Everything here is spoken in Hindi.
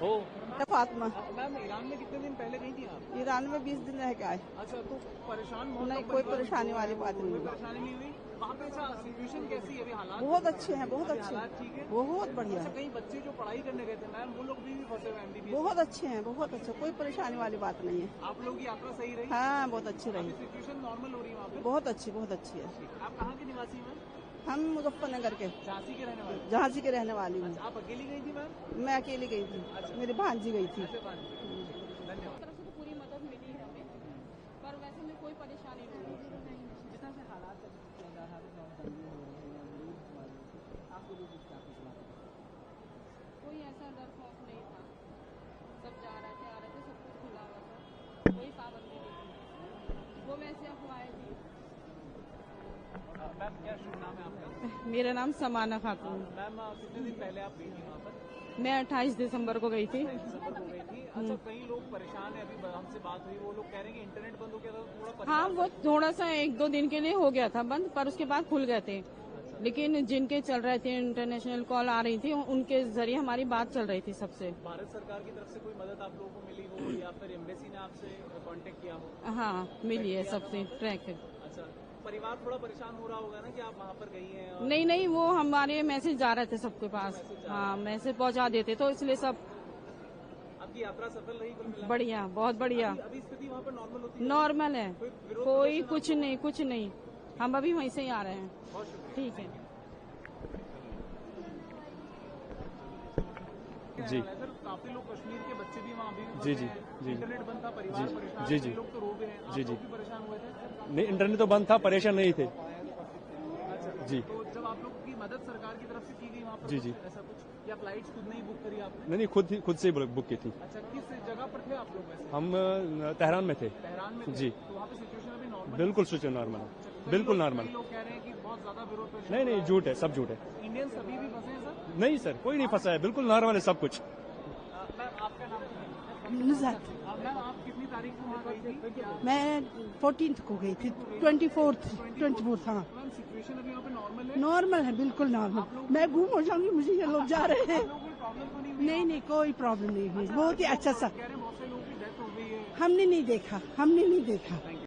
हो। फातिमा। मैम ईरान में कितने दिन पहले गई थी आप? ईरान में 20 दिन रह के आए। अच्छा, तो परेशान नहीं, कोई परेशानी वाली बात नहीं कोई है। परेशानी नहीं हुई वहाँ पे? अच्छा, सिचुएशन कैसी है अभी? हालात बहुत अच्छे हैं, बहुत अभी अच्छे हालात हैं, ठीक है? बहुत बढ़िया अच्छा, है। कई बच्चे जो पढ़ाई करने गए थे मैम, वो लोग भी फंसे हुए MBBS? बहुत अच्छे हैं, बहुत अच्छे, कोई परेशानी वाली बात नहीं है। आप लोग की यात्रा सही रही? हाँ, बहुत अच्छी रही। सिचुएशन नॉर्मल हो रही है वहाँ पे? बहुत अच्छी है। आप कहाँ के निवासी हैं? हम मुजफ्फरनगर के, झांसी के रहने वाले? झांसी के रहने वाली हूँ। अच्छा, आप अकेली गई थी मैम? मैं अकेली गई थी, मेरी भांजी गई थी। धन्यवाद। तरफ से तो पूरी मदद मिली है हमें, पर वैसे में कोई परेशानी नहीं है। कोई ऐसा डर खौफ नहीं था, सब जा रहे थे, आ रहे थे, सब कुछ खुला हुआ था, कोई पाबंदी नहीं थी। वो वैसे अफवाहें थी। मैम क्या शुभ नाम है आपका? मेरा नाम समाना खातून। मैम कितने दिन पहले आप गई थी वहाँ पर? मैं 28 दिसंबर को गई थी। दिसंबर को गई थी। अच्छा, कई लोग परेशान है, अभी हमसे बात हुई, वो लोग कह रहे हैं कि इंटरनेट बंद हो गया था, थोड़ा हाँ, वो थोड़ा सा 1-2 दिन के लिए हो गया था बंद, पर उसके बाद खुल गए थे। लेकिन जिनके चल रहे थे, इंटरनेशनल कॉल आ रही थी, उनके जरिए हमारी बात चल रही थी सबसे। भारत सरकार की तरफ से कोई मदद आप लोगों को मिली हो या फिर एम्बेसी ने आपसे कांटेक्ट किया हो? हाँ, मिली है सबसे ट्रैक। अच्छा, परिवार थोड़ा परेशान हो रहा होगा ना कि आप वहाँ पर गई हैं? और नहीं, वो हमारे मैसेज जा रहे थे सबके पास। हाँ, मैसेज पहुंचा देते तो इसलिए सब। आपकी यात्रा सफल रही कुल मिलाकर? बढ़िया, बहुत बढ़िया। अभी स्थिति वहाँ पर नॉर्मल होती है? नॉर्मल है, विरोध कोई प्रदर्शन कुछ नहीं। हम अभी वहीं से ही आ रहे हैं। बहुत शुक्रिया। ठीक है। जी। सर, काफी लोग कश्मीर के बच्चे भी वहाँ अभी जी, फंसे जी, हैं। जी। इंटरनेट बंद था, परिवार जी, परेशान, जी, कई जी। लोग तो रो गए हैं। आप जी, जी। लोग भी परेशान हुए थे? नहीं, इंटरनेट तो बंद था, परेशान नहीं थे। अच्छा, जी। तो जब आप लोगों की मदद सरकार की तरफ से की गई वहाँ पर, जी, जी। ऐसा कुछ, या फ्लाइट्स खुद नहीं बुक करी आपने? नहीं, खुद से ही बुक की थी। अच्छा, किस जगह पर थे आप लोग वैसे? हम तेहरान में थे। तेहरान में थे? जी। तो वहाँ पे सिचुएशन अभी नॉर्मल? बिल्कुल सिचुएशन नॉर्मल है, बिल्कुल नॉर्मल। लोग कह रहे हैं कि बहुत ज्यादा विरोध प्रदर्शन नहीं, झूठ है, सब झूठ है। इंडियंस अभी भी फंसे हैं सर? नहीं सर, कोई नहीं फंसा है, बिल्कुल नॉर्मल है सब कुछ। मैम आपका नाम? नुज़ात। मैम आप कितनी तारीख को वहाँ गई थी? मैं 14 को गई थी, 24 था। मैम सिचुएशन अभी वहाँ पे नॉर्मल है? नॉर्मल है, बिल्कुल नॉर्मल। मैं गुम हो जाऊंगी, मुझे ये लोग जा रहे हैं। कोई प्रॉब्लम तो नहीं हुई? नहीं, कोई प्रॉब्लम नहीं हुई, बहुत ही अच्छा सा। कह रहे हैं बहुत से लोगों की डेथ हो गई है। हमने नहीं देखा।